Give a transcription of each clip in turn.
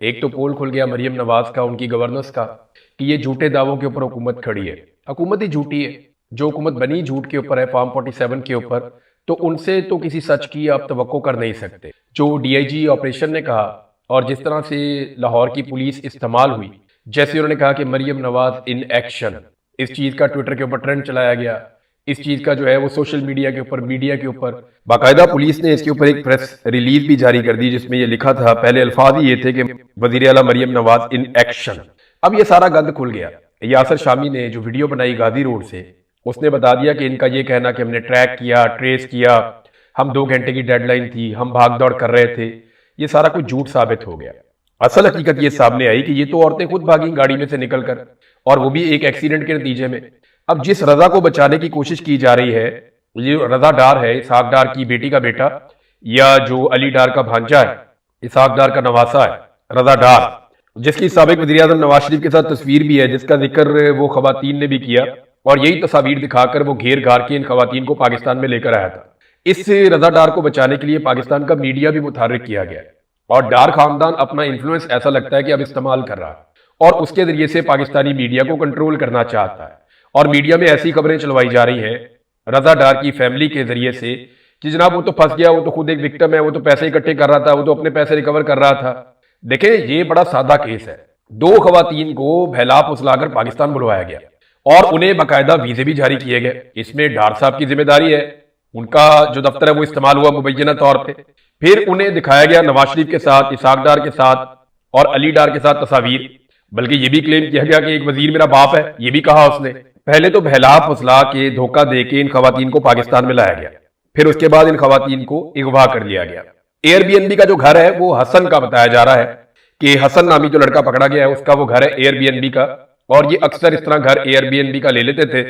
एक तो पोल खुल गया मरियम नवाज का, उनकी गवर्नेंस का, कि ये झूठे दावों के ऊपर हुकूमत खड़ी है। हुकूमत ही झूठी है, जो हुकूमत बनी झूठ के ऊपर है, फॉर्म 47 के ऊपर। तो उनसे तो किसी सच की आप तवक्को कर नहीं सकते। जो डीआईजी ऑपरेशन ने कहा और जिस तरह से लाहौर की पुलिस इस्तेमाल हुई, जैसे उन्होंने कहा कि मरियम नवाज इन एक्शन, इस चीज का ट्विटर के ऊपर ट्रेंड चलाया गया, इस चीज का जो है वो सोशल मीडिया के ऊपर, मीडिया के ऊपर बाकायदा पुलिस ने इसके ऊपर एक प्रेस रिलीज भी जारी कर दी, जिसमें ये लिखा था, पहले अल्फाज ही ये थे कि वजीर आला मरियम नवाज इन एक्शन। अब ये सारा गंद खुल गया। यासर शामी ने जो वीडियो बनाई गाजी रोड से, उसने बता दिया कि इनका ये कहना कि हमने ट्रैक किया, ट्रेस किया, हम 2 घंटे की डेडलाइन थी, हम भाग दौड़ कर रहे थे, ये सारा कुछ झूठ साबित हो गया। असल हकीकत ये सामने आई कि ये तो औरतें खुद भागी गाड़ी में से निकलकर, और वो भी एक एक्सीडेंट के नतीजे में। अब जिस रजा को बचाने की कोशिश की जा रही है, ये रजा डार है, इसहाक डार की बेटी का बेटा, या जो अली डार का भांजा है, इसहाक डार का नवासा है, रजा डार, जिसकी साबिक वज़ीर आज़म नवाज शरीफ के साथ तस्वीर भी है, जिसका जिक्र वो खवातीन ने भी किया, और यही तस्वीर दिखाकर वो घेर घार के इन खवातीन को पाकिस्तान में लेकर आया था। इस रजा डार को बचाने के लिए पाकिस्तान का मीडिया भी मुतहर्रिक किया गया है, और डार खानदान अपना इन्फ्लुएंस ऐसा लगता है कि अब इस्तेमाल कर रहा है, और उसके जरिए से पाकिस्तानी मीडिया को कंट्रोल करना चाहता है। और मीडिया में ऐसी खबरें चलवाई जा रही हैं रजा डार की फैमिली के जरिए से कि जनाब वो तो फंस गया, वो तो खुद एक विक्टिम है, वो तो पैसे इकट्ठे कर रहा था, वो तो अपने पैसे रिकवर कर रहा था। देखें, ये बड़ा सादा केस है। 2 खवातीन को बहला फुसलाकर पाकिस्तान बुलवाया गया और उन्हें बाकायदा वीजे भी जारी किए गए। इसमें डार साहब की जिम्मेदारी है, उनका जो दफ्तर है वो इस्तेमाल हुआ मुबैना तौर पर। फिर उन्हें दिखाया गया नवाज शरीफ के साथ, इसहाक डार के साथ और अली डार के साथ तस्वीर, बल्कि ये भी क्लेम किया गया कि एक वजीर मेरा बाप है, ये भी कहा उसने। पहले तो बहला फुसला के धोखा दे के इन खवातीन को पाकिस्तान में लाया गया, फिर उसके बाद इन खवातीन को अगवा कर लिया गया। एयरबीएनबी का जो घर है वो हसन का बताया जा रहा है कि हसन नामी जो लड़का पकड़ा गया है उसका वो घर है एयरबीएनबी का, और ये अक्सर इस तरह घर एयरबीएनबी का ले लेते थे,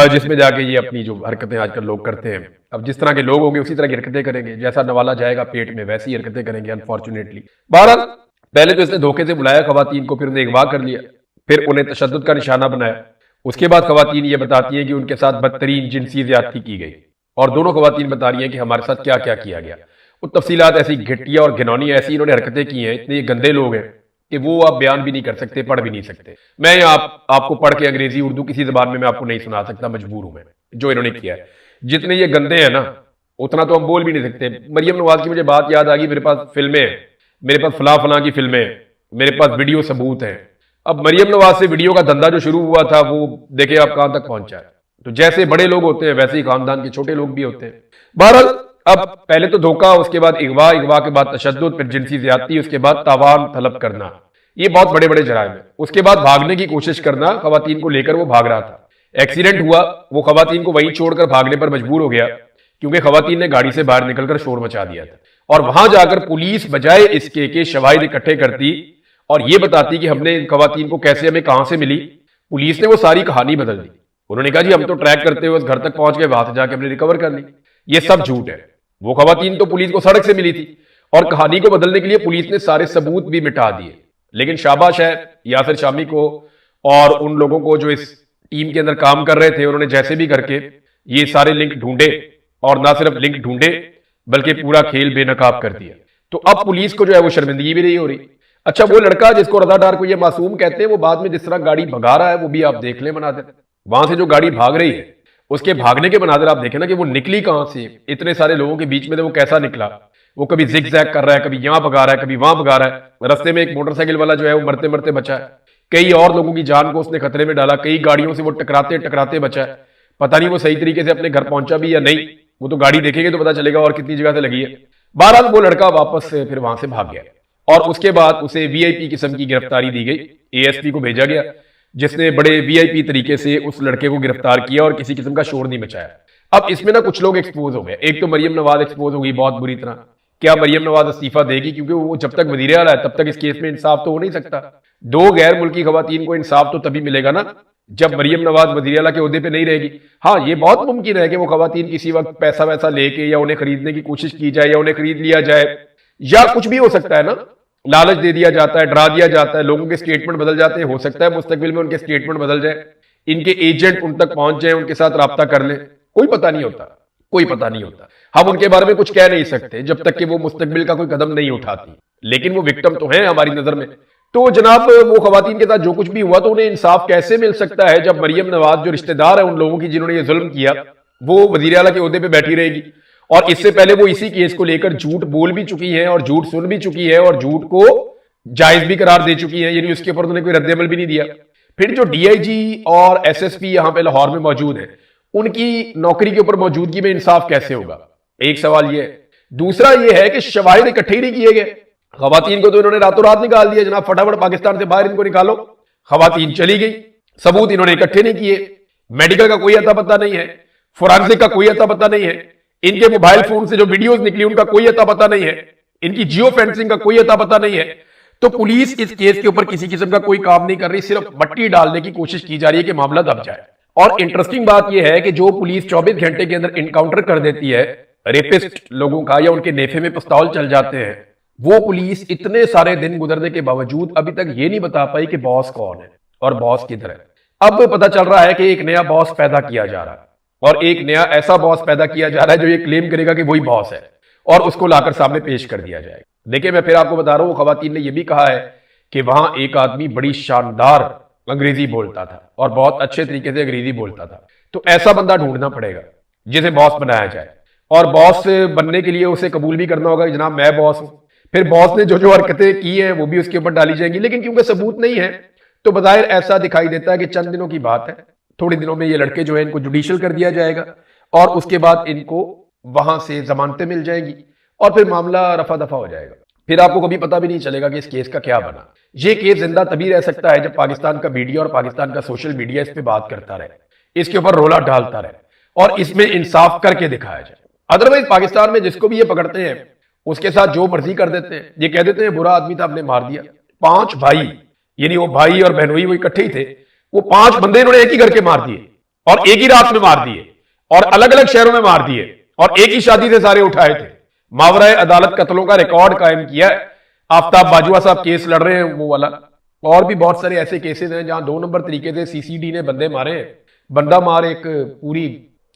जिसमें जाके ये अपनी जो हरकतें आजकल लोग करते हैं, अब जिस तरह के लोग होंगे उसी तरह की हरकतें करेंगे, जैसा नवाला जाएगा पेट में वैसी हरकतें करेंगे अनफॉर्चुनेटली। बहरहाल पहले तो इसने धोखे से बुलाया खवातीन को, फिर उन्हें अगवा कर लिया, फिर उन्हें तशद्दुद का निशाना बनाया। उसके बाद खवातीन ये बताती हैं कि उनके साथ बदतरीन जिनसी ज्यादती की गई, और दोनों खवातीन बता रही हैं कि हमारे साथ क्या क्या किया गया। वो तफसीलात ऐसी घटिया और घिनौनी, ऐसी इन्होंने हरकतें की हैं, इतने गंदे लोग हैं कि वो आप बयान भी नहीं कर सकते, पढ़ भी नहीं सकते। मैं आपको पढ़ के अंग्रेजी उर्दू किसी जबान में मैं आपको नहीं सुना सकता, मजबूर हूं मैं, जो इन्होंने किया है। जितने ये गंदे हैं ना, उतना तो हम बोल भी नहीं सकते। मरियम नवाज की मुझे बात याद आ गई, मेरे पास फिल्में हैं, मेरे पास फला फला की फिल्में, मेरे पास वीडियो सबूत है। अब मरियम नवाज से वीडियो का धंधा जो शुरू हुआ था वो देखे आप कहां तक पहुंचा है। तो जैसे बड़े लोग होते हैं वैसे ही खानदान के छोटे लोग भी होते हैं। बहरहाल अब पहले तो धोखा, उसके बाद अगवा, अगवा के बाद तशद्दुद, फिर जिनसी ज्यादती, उसके बाद तावान तलब करना, ये बहुत बड़े बड़े जराइम है। उसके बाद भागने की कोशिश करना, खवातीन को लेकर वो भाग रहा था, एक्सीडेंट हुआ, वो खवातीन को वहीं छोड़कर भागने पर मजबूर हो गया क्योंकि खवातीन ने गाड़ी से बाहर निकलकर शोर मचा दिया था। और वहां जाकर पुलिस बजाय इसके के शवाहिद इकट्ठे करती और ये बताती कि हमने इन खवातीन को कैसे, हमें कहां से मिली, पुलिस ने वो सारी कहानी बदल दी। उन्होंने कहा जी हम तो ट्रैक करते हुए उस घर तक पहुंच गए, वहां से जाके हमने रिकवर कर ली। ये सब झूठ है। वो खवातीन तो पुलिस को सड़क से मिली थी, और कहानी को बदलने के लिए पुलिस ने सारे सबूत भी मिटा दिए। लेकिन शाबाश है यासिर शामी को और उन लोगों को जो इस टीम के अंदर काम कर रहे थे, उन्होंने जैसे भी करके ये सारे लिंक ढूंढे, और ना सिर्फ लिंक ढूंढे बल्कि पूरा खेल बेनकाब कर दिया। तो अब पुलिस को जो है वो शर्मिंदगी भी नहीं हो रही। अच्छा, वो लड़का जिसको रजा डार को ये मासूम कहते हैं, वो बाद में जिस तरह गाड़ी भगा रहा है वो भी आप देख ले मनाजिर। वहां से जो गाड़ी भाग रही है उसके भागने के मनाजिर आप देखें ना, कि वो निकली कहां से, इतने सारे लोगों के बीच में वो कैसा निकला। वो कभी जिग जैग कर रहा है, कभी यहां भगा रहा है, कभी वहां भगा रहा है। रास्ते में एक मोटरसाइकिल वाला जो है वो मरते मरते बचा है, कई और लोगों की जान को उसने खतरे में डाला, कई गाड़ियों से वो टकराते टकराते बचा है। पता नहीं वो सही तरीके से अपने घर पहुंचा भी या नहीं, वो तो गाड़ी देखेंगे तो पता चलेगा और कितनी जगह से लगी है। बहरहाल वो लड़का वापस से फिर वहां से भाग गया, और उसके बाद उसे वीआईपी किस्म की गिरफ्तारी दी गई। एएसपी को भेजा गया जिसने बड़े वीआईपी तरीके से उस लड़के को गिरफ्तार किया और किसी किस्म का शोर नहीं मचाया। अब इसमें ना कुछ लोग एक्सपोज हो गए। एक तो मरियम नवाज एक्सपोज हो गई बहुत बुरी तरह। क्या मरियम नवाज इस्तीफा देगी? क्योंकि वो जब तक वजीर आला है तब तक इस केस में इंसाफ तो हो नहीं सकता। 2 गैर मुल्की खवातीन को इंसाफ तो तभी मिलेगा ना जब मरियम नवाज वजीर आला के ओहदे पे नहीं रहेगी। हाँ, ये बहुत मुमकिन है कि वो खवातीन किसी वक्त पैसा वैसा लेके या उन्हें खरीदने की कोशिश की जाए या उन्हें खरीद लिया जाए, या कुछ भी हो सकता है ना, लालच दे दिया जाता है, डरा दिया जाता है, लोगों के स्टेटमेंट बदल जाते हैं। हो सकता है मुस्तकबिल में उनके स्टेटमेंट बदल जाए, इनके एजेंट उन तक पहुंच जाए, उनके साथ राब्ता कर ले, कोई पता नहीं होता। कोई पता नहीं होता। हम उनके बारे में कुछ कह नहीं सकते जब तक कि वो मुस्तकबिल का कोई कदम नहीं उठाती, लेकिन वो विक्टिम तो है हमारी नजर में। तो जनाब वो खवातीन के साथ जो कुछ भी हुआ, तो उन्हें इंसाफ कैसे मिल सकता है जब मरियम नवाज जो रिश्तेदार है उन लोगों की जिन्होंने ये जुल्म किया, वो वजीर आला के ओहदे पे बैठी रहेगी। और इससे पहले वो इसी केस को लेकर झूठ बोल भी चुकी है और झूठ सुन भी चुकी है और झूठ को जायज भी करार दे चुकी है, यानी उसके ऊपर उन्होंने कोई रद्द अमल भी नहीं दिया। फिर जो डीआईजी और एसएसपी यहां पे लाहौर में मौजूद है, उनकी नौकरी के ऊपर मौजूदगी में इंसाफ कैसे होगा, एक सवाल ये है। दूसरा ये है कि शवाहिद इकट्ठे ही नहीं किए गए। खवातीन को तो इन्होंने रातों रात निकाल दिया, जनाब फटाफट पाकिस्तान से बाहर इनको निकालो। खवातीन चली गई, सबूत इन्होंने इकट्ठे नहीं किए, मेडिकल का कोई अता पता नहीं है, फोरेंसिक का कोई अता पता नहीं है, इनके मोबाइल फोन से जो वीडियोस निकली उनका कोई अता पता नहीं है, इनकी जियो फेंसिंग का कोई अता पता नहीं है। तो पुलिस इस केस के ऊपर किसी किस्म का कोई काम नहीं कर रही, सिर्फ मट्टी डालने की कोशिश की जा रही है कि मामला दब जाए। और इंटरेस्टिंग बात यह है कि जो पुलिस 24 घंटे के अंदर इनकाउंटर कर देती है रेपिस्ट लोगों का या उनके नेफे में पिस्तौल चल जाते हैं, वो पुलिस इतने सारे दिन गुजरने के बावजूद अभी तक ये नहीं बता पाई कि बॉस कौन है और बॉस किधर है। अब पता चल रहा है कि एक नया बॉस पैदा किया जा रहा है और एक नया ऐसा बॉस पैदा किया जा रहा है जो ये क्लेम करेगा कि वही बॉस है और उसको लाकर सामने पेश कर दिया जाएगा। देखिए मैं फिर आपको बता रहा हूं, खवातीन ने यह भी कहा है कि वहां एक आदमी बड़ी शानदार अंग्रेजी बोलता था और बहुत अच्छे तरीके से अंग्रेजी बोलता था, तो ऐसा बंदा ढूंढना पड़ेगा जिसे बॉस बनाया जाए। और बॉस बनने के लिए उसे कबूल भी करना होगा कि जनाब मैं बॉस हूं। फिर बॉस ने जो जो हरकतें की हैं वो भी उसके ऊपर डाली जाएंगी, लेकिन क्योंकि सबूत नहीं है तो बज़ाहिर ऐसा दिखाई देता है कि चंद दिनों की बात है, थोड़े दिनों में ये लड़के जो है इनको जुडिशियल कर दिया जाएगा और उसके बाद इनको वहां से जमानतें मिल जाएंगी और फिर मामला रफा दफा हो जाएगा। फिर आपको कभी पता भी नहीं चलेगा कि इस केस का क्या बना। ये केस जिंदा तभी रह सकता है जब पाकिस्तान का मीडिया और पाकिस्तान का सोशल मीडिया इस पे बात करता रहे, इसके ऊपर रोला डालता रहे और इसमें इंसाफ करके दिखाया जाए। अदरवाइज पाकिस्तान में जिसको भी ये पकड़ते हैं उसके साथ जो मर्जी कर देते हैं, ये कह देते हैं बुरा आदमी था हमने मार दिया। 5 भाई, यानी वो भाई और बहनोई वो इकट्ठे ही थे, वो 5 बंदे इन्होंने एक ही करके मार दिए और एक ही रात में मार दिए और अलग अलग शहरों में मार दिए और एक ही शादी से सारे उठाए थे। मावराए अदालत कत्लों का रिकॉर्ड कायम किया। आफ्ताब बाजवा साहब केस लड़ रहे हैं वो वाला, और भी बहुत सारे ऐसे केसेस हैं जहां 2 नंबर तरीके से सीसीडी ने बंदे मारे हैं। बंदा मार एक पूरी,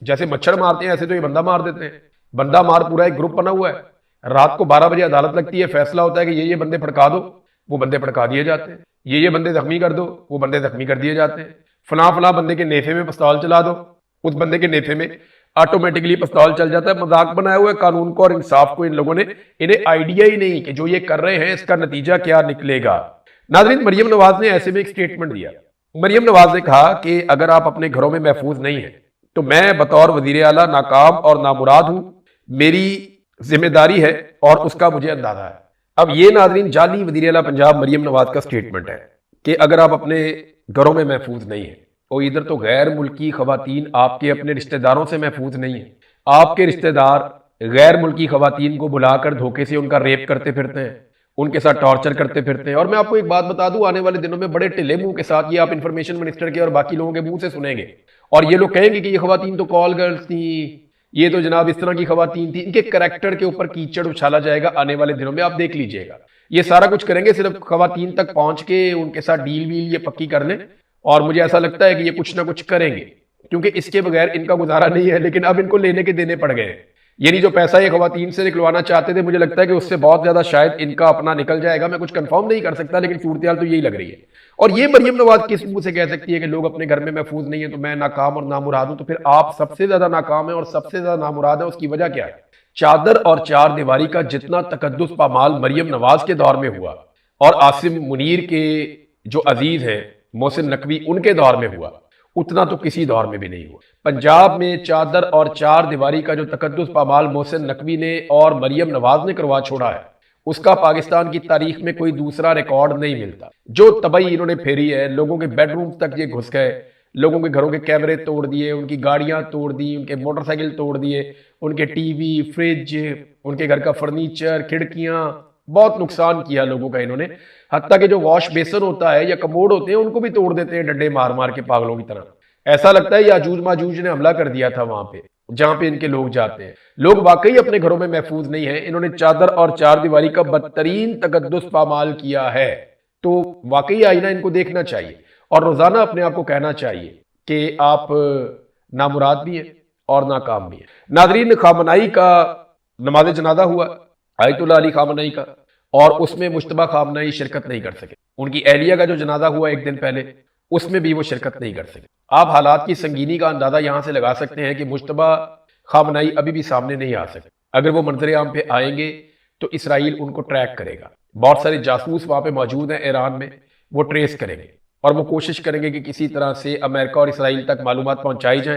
जैसे मच्छर मारते हैं ऐसे तो ये बंदा मार देते हैं। बंदा मार पूरा एक ग्रुप बना हुआ है। रात को 12 बजे अदालत लगती है, फैसला होता है कि ये बंदे फड़का दो, वो बंदे फड़का दिए जाते हैं। ये बंदे जख्मी कर दो, वो बंदे जख्मी कर दिए जाते हैं। फला फला बंदे के नेफे में पिस्तौल चला दो, उस बंदे के नेफे में ऑटोमेटिकली पिस्तौल चल जाता है। मजाक बनाया हुआ है कानून को और इंसाफ को इन लोगों ने। इन्हें आइडिया ही नहीं कि जो ये कर रहे हैं इसका नतीजा क्या निकलेगा। नाज़रीन, मरियम नवाज ने ऐसे में एक स्टेटमेंट दिया। मरियम नवाज ने कहा कि अगर आप अपने घरों में महफूज नहीं है तो मैं बतौर वजीर आला नाकाम और नामुराद हूं, मेरी जिम्मेदारी है और उसका मुझे अंदाजा है। अब ये नाज़रीन जाली वजीर आला पंजाब मरियम नवाज का स्टेटमेंट है कि अगर आप अपने घरों में महफूज नहीं है, और इधर तो गैर मुल्की खवातीन आपके अपने रिश्तेदारों से महफूज नहीं है। आपके रिश्तेदार गैर मुल्की खवातीन को बुलाकर धोखे से उनका रेप करते फिरते हैं, उनके साथ टॉर्चर करते फिरते हैं। और मैं आपको एक बात बता दूं, आने वाले दिनों में बड़े ढिले मुंह के साथ ये आप इंफॉर्मेशन मिनिस्टर के और बाकी लोगों के मुंह से सुनेंगे और ये लोग कहेंगे कि ये खवातीन तो कॉल गर्ल्स थी, ये तो जनाब इस तरह की खवातीन थी। इनके कैरेक्टर के ऊपर कीचड़ उछाला जाएगा आने वाले दिनों में, आप देख लीजिएगा। ये सारा कुछ करेंगे सिर्फ खवातीन तक पहुंच के उनके साथ डील वील ये पक्की कर लें, और मुझे ऐसा लगता है कि ये कुछ ना कुछ करेंगे क्योंकि इसके बगैर इनका गुजारा नहीं है। लेकिन अब इनको लेने के देने पड़ गए। यानी जो पैसा ये खवातीन से निकलवाना चाहते थे, मुझे लगता है कि उससे बहुत ज्यादा शायद इनका अपना निकल जाएगा। मैं कुछ कंफर्म नहीं कर सकता, लेकिन सूरत हाल तो यही लग रही है। और ये मरियम नवाज किस मुंह से कह सकती है कि लोग अपने घर में महफूज नहीं है तो मैं नाकाम और नामुराद हूं? तो फिर आप सबसे ज्यादा नाकाम है और सबसे ज्यादा नामुराद है। उसकी वजह क्या है? चादर और चार दीवारी का जितना तकद्दुस पामाल मरियम नवाज के दौर में हुआ और आसिम मुनीर के जो अजीज हैं मोहसिन नकवी उनके दौर में हुआ, उतना तो किसी दौर में भी नहीं हुआ। पंजाब में चादर और चार दीवारी का जो तकद्दुस पामाल मोहसिन नकवी ने और मरियम नवाज ने करवा छोड़ा है, उसका पाकिस्तान की तारीख में कोई दूसरा रिकॉर्ड नहीं मिलता। जो तबाही इन्होंने फेरी है, लोगों के बेडरूम तक ये घुस गए, लोगों के घरों के कैमरे तोड़ दिए, उनकी गाड़ियां तोड़ दी, उनके मोटरसाइकिल तोड़ दिए, उनके टीवी, फ्रिज, उनके घर का फर्नीचर, खिड़कियां, बहुत नुकसान किया लोगों का इन्होंने। हत्ता कि जो वॉश बेसन होता है या कमोड होते हैं उनको भी तोड़ देते हैं डंडे मार मार के पागलों की तरह। ऐसा लगता है याजूज माजूज ने हमला कर दिया था वहां पे जहां पे इनके लोग जाते हैं। लोग वाकई अपने घरों में महफूज नहीं है। इन्होंने चादर और चार दीवारी का बदतरीन तकद्दुस पामाल किया है। तो वाकई आईना इनको देखना चाहिए और रोजाना अपने आप को कहना चाहिए कि आप नामुराद भी हैं, और नाकाम भी है। नादरीन, खामनाई का नमाज जनाजा हुआ, आयतुल्लाह अली खामनाई का, और उसमें मुश्तबा खामनाई शिरकत नहीं कर सके। उनकी अहलिया का जो जनाजा हुआ एक दिन पहले, उसमें भी वो शिरकत नहीं कर सके। आप हालात की संगीनी का अंदाजा यहां से लगा सकते हैं कि मुश्तबा खामनाई अभी भी सामने नहीं आ सके। अगर वो मंजर आम पे आएंगे तो इसराइल उनको ट्रैक करेगा। बहुत सारे जासूस वहां पे मौजूद हैं ईरान में, वो ट्रेस करेंगे और वो कोशिश करेंगे कि किसी तरह से अमेरिका और इसराइल तक मालूमात पहुंचाई जाए,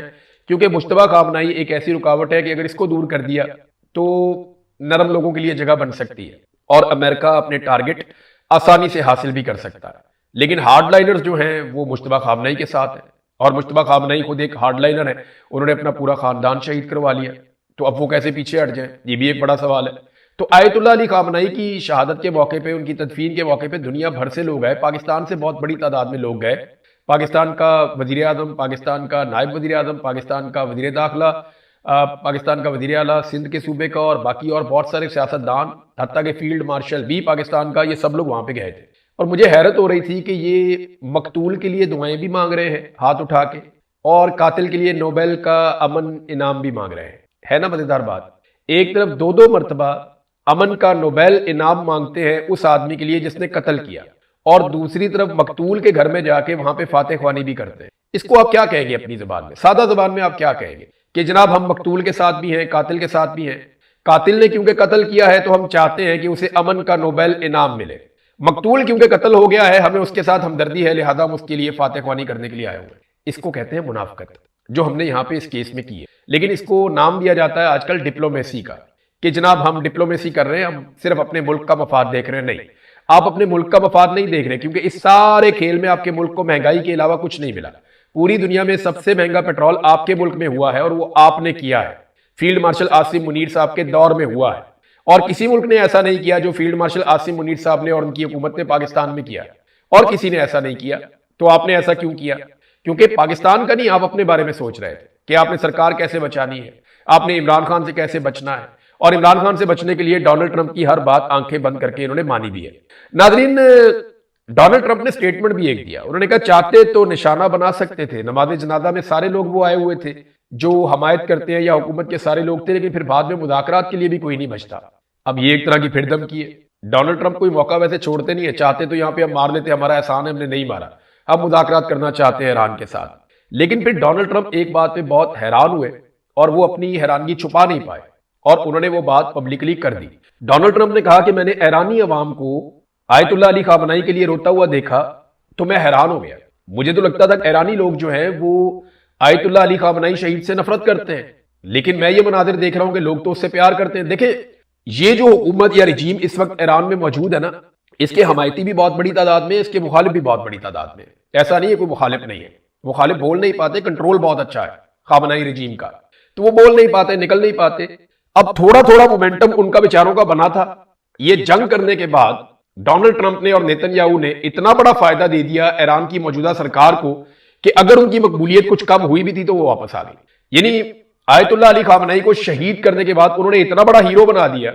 क्योंकि मुश्तबा खामनाई एक ऐसी रुकावट है कि अगर इसको दूर कर दिया तो नरम लोगों के लिए जगह बन सकती है और अमेरिका अपने टारगेट आसानी से हासिल भी कर सकता है। लेकिन हार्डलाइनर्स जो हैं वो मुश्तबा खामनाई के साथ हैं, और मुश्तबा खामनाई खुद एक हार्डलाइनर है। उन्होंने अपना पूरा खानदान शहीद करवा लिया, तो अब वो कैसे पीछे हट जाए, ये भी एक बड़ा सवाल है। तो आयतुल्लाह अली खामनाई की शहादत के मौके पे, उनकी तदफीन के मौके पे दुनिया भर से लोग आए। पाकिस्तान से बहुत बड़ी तादाद में लोग गए। पाकिस्तान का वजीर आजम, पाकिस्तान का नायब वजीर आजम, पाकिस्तान का वजीर दाखिला, पाकिस्तान का वजीर आला सिंध के सूबे का, और बाकी और बहुत सारे सियासतदान, हत्ता के फील्ड मार्शल भी पाकिस्तान का, ये सब लोग वहां पे गए थे। और मुझे हैरत हो रही थी कि ये मकतूल के लिए दुआएं भी मांग रहे हैं हाथ उठा के, और कातिल के लिए नोबेल का अमन इनाम भी मांग रहे हैं। है ना मजेदार बात, एक तरफ दो दो मरतबा अमन का नोबेल इनाम मांगते हैं उस आदमी के लिए जिसने कत्ल किया, और दूसरी तरफ मकतूल के घर में जाके वहां पे फातह ख्वानी भी करते हैं। इसको आप क्या कहेंगे अपनी जुबान में, सादा जुबान में आप क्या कहेंगे कि जनाब हम मकतूल के साथ भी हैं, कातिल के साथ भी हैं। कातिल ने क्योंकि कत्ल किया है तो हम चाहते हैं कि उसे अमन का नोबेल इनाम मिले। मकतूल क्योंकि कत्ल हो गया है, हमें उसके साथ हमदर्दी है, लिहाजा हम उसके लिए फातह ख्वानी करने के लिए आए हुए हैं। इसको कहते हैं मुनाफकत, जो हमने यहाँ पे इस केस में की है। लेकिन इसको नाम दिया जाता है आजकल डिप्लोमेसी का, कि जनाब हम डिप्लोमेसी कर रहे हैं, हम सिर्फ अपने मुल्क का मफाद देख रहे हैं। नहीं, आप अपने मुल्क का मफाद नहीं देख रहे, क्योंकि इस सारे खेल में आपके मुल्क को महंगाई के अलावा कुछ नहीं मिला। पूरी दुनिया में सबसे महंगा पेट्रोल आपके मुल्क में हुआ है, और वो आपने किया है। फील्ड मार्शल आसिम मुनीर साहब के दौर में हुआ है, और किसी मुल्क ने ऐसा नहीं किया जो फील्ड मार्शल आसिम मुनीर साहब ने और उनकी हुकूमत ने पाकिस्तान में किया, और किसी ने ऐसा नहीं किया। तो आपने ऐसा क्यों किया? क्योंकि पाकिस्तान का नहीं, आप अपने बारे में सोच रहे थे कि आपने सरकार कैसे बचानी है, आपने इमरान खान से कैसे बचना है, और इमरान खान से बचने के लिए डोनाल्ड ट्रंप की हर बात आंखें बंद करके इन्होंने मानी भी है। नाजरीन, डोनाल्ड ट्रंप ने स्टेटमेंट भी एक दिया। उन्होंने कहा चाहते तो निशाना बना सकते थे। नमाज जनाजा में सारे लोग वो आए हुए थे जो हमायत करते हैं या हुकूमत के सारे लोग थे, लेकिन फिर बाद में मुज़ाकरात के लिए भी कोई नहीं बचता। अब ये एक तरह की फिर धमकी है। डोनाल्ड ट्रंप कोई मौका वैसे छोड़ते नहीं है, चाहते तो यहाँ पे हम मार लेते, हमारा एहसान है, हमने नहीं मारा, हम मुज़ाकरात करना चाहते हैं ईरान के साथ। लेकिन फिर डोनाल्ड ट्रंप एक बात पे बहुत हैरान हुए, और वो अपनी हैरानगी छुपा नहीं पाए, और उन्होंने वो बात पब्लिकली कर दी। डोनाल्ड ट्रंप ने कहा कि मैंने ईरानी अवाम को आयतुल्लाह अली खामनाई के लिए रोता हुआ देखा तो मैं हैरान हो गया। मुझे तो लगता था कि ईरानी लोग जो हैं वो आयतुल्लाह अली खामनाई शहीद से नफरत करते हैं, लेकिन मैं ये मनाजिर देख रहा हूं कि लोग तो उससे प्यार करते हैं। देखे, ये जो हुकूमत या रिजीम इस वक्त ईरान में मौजूद है ना, इसके हमायती भी बहुत बड़ी तादाद में, इसके मुखालिफ भी बहुत बड़ी तादाद में। ऐसा नहीं है कोई मुखालिफ नहीं है, मुखालिफ बोल नहीं पाते, कंट्रोल बहुत अच्छा है खामनाई रिजीम का, तो वो बोल नहीं पाते, निकल नहीं पाते। अब थोड़ा थोड़ा मोमेंटम उनका विचारों का बना था। ये जंग करने के बाद डोनाल्ड ट्रंप ने और नेतन्याहू ने इतना बड़ा फायदा दे दिया ईरान की मौजूदा सरकार को कि अगर उनकी मकबूलियत कुछ कम हुई भी थी तो वो वापस आ गई। यानी आयतुल्लाह अली खामनाई को शहीद करने के बाद उन्होंने इतना बड़ा हीरो बना दिया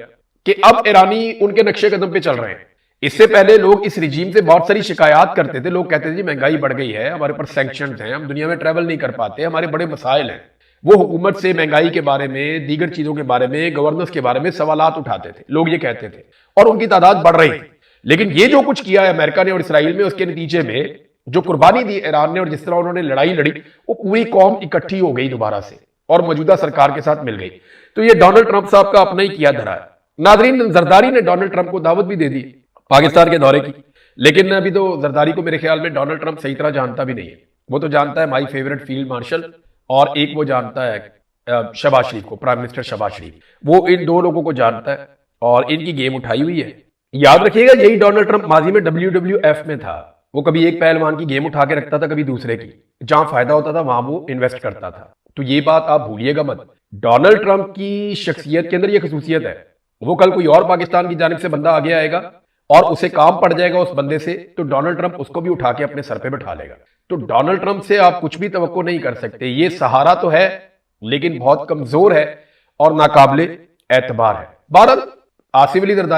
कि अब ईरानी उनके नक्शे कदम पे चल रहे हैं। इससे पहले लोग इस रिजीम से बहुत सारी शिकायत करते थे। लोग कहते थे जी महंगाई बढ़ गई है, हमारे ऊपर सैंक्शंस हैं, हम दुनिया में ट्रैवल नहीं कर पाते, हमारे बड़े मसाइल हैं। वो हुकूमत से महंगाई के बारे में, दीगर चीजों के बारे में, गवर्नेंस के बारे में सवालात उठाते थे, लोग ये कहते थे, और उनकी तादाद बढ़ रही थी। लेकिन ये जो कुछ किया है अमेरिका ने और इसराइल में, उसके नतीजे में जो कुर्बानी दी ईरान ने और जिस तरह उन्होंने लड़ाई लड़ी, वो पूरी कौम इकट्ठी हो गई दोबारा से और मौजूदा सरकार के साथ मिल गई। तो ये डोनाल्ड ट्रंप साहब का अपना ही किया धरा है। नाजरीन, जरदारी ने डोनाल्ड ट्रंप को दावत भी दे दी पाकिस्तान के दौरे की, लेकिन अभी तो जरदारी को मेरे ख्याल में डोनाल्ड ट्रंप सही तरह जानता भी नहीं है। वो तो जानता है माई फेवरेट फील्ड मार्शल, और एक वो जानता है शहबाज शरीफ को, प्राइम मिनिस्टर शहबाज शरीफ। वो इन दो लोगों को जानता है और इनकी गेम उठाई हुई है। याद रखिएगा, यही डोनाल्ड ट्रंप माजी में WWF में था। वो कभी एक पहलवान की गेम उठा के रखता था, कभी दूसरे की, जहां फायदा होता था वहां वो इन्वेस्ट करता था। तो ये बात आप भूलिएगा मत। डोनाल्ड ट्रंप की शख्सियत के अंदर ये खसूसियत है, वो कल कोई और पाकिस्तान की जानिब से बंदा आगे आएगा और उसे काम पड़ जाएगा उस बंदे से, तो डोनाल्ड ट्रंप उसको भी उठा के अपने सर पे बैठा लेगा। तो डोनाल्ड ट्रंप से आप कुछ भी तवक्को नहीं कर सकते। ये सहारा तो है लेकिन बहुत कमजोर है और नाकाबिले एतबार है। बहरहाल आसिफ अली जरदारी